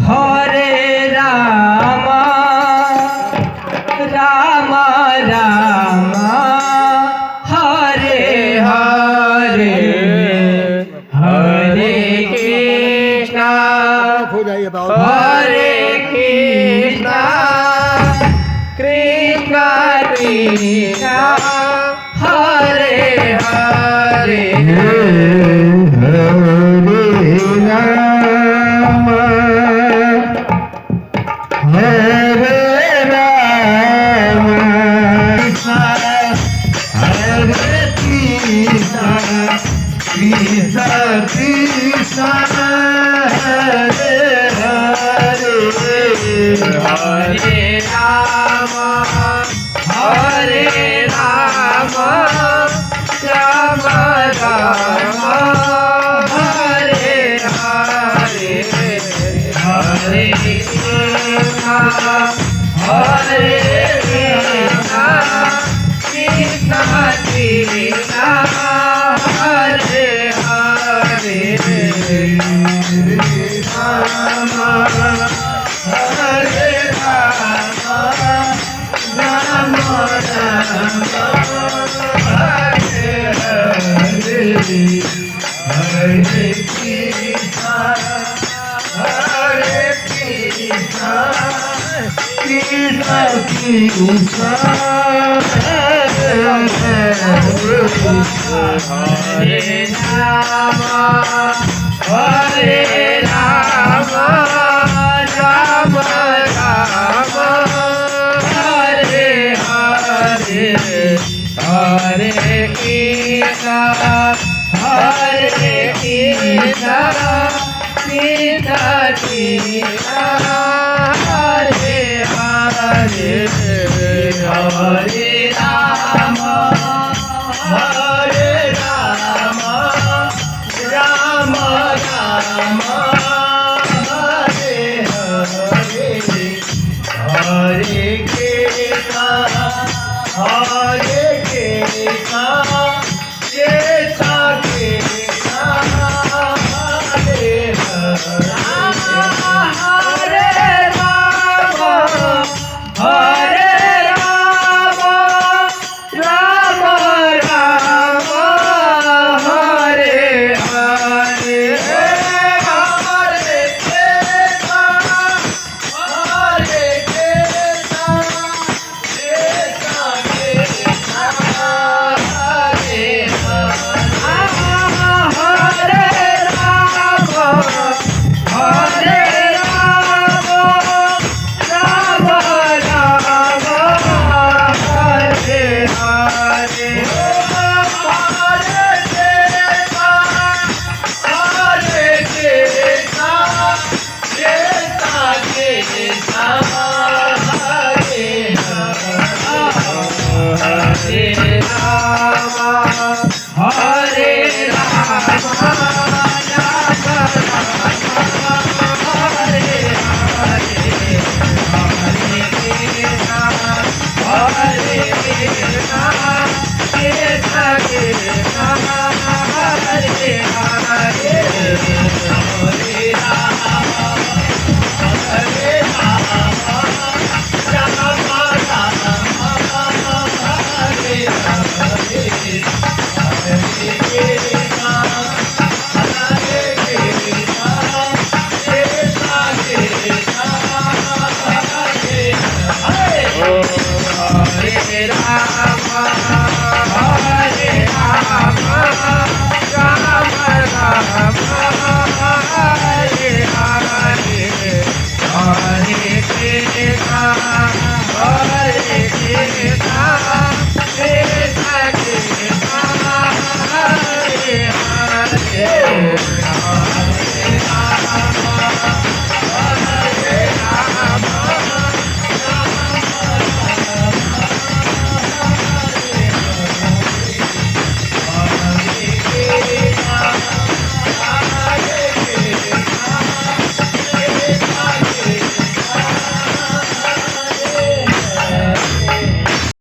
Hare Ram Ram Ram Hare Hare Hare Krishna Hare Krishna Krishna Krishna Hare Hare Krishna Hare Hare Hare Rama Hare Rama Rama Rama Hare Hare Hare Krishna Hare Krishna Krishna Krishna Hare Hare Rama Hare Rama Rama Rama Hare Hare Hare Krishna Hare Krishna Krishna Krishna Hare Rama Hare Rama Rama Rama Hare Hare Hare Krishna Hare Krishna Krishna Krishna Hare Hare Hare Rama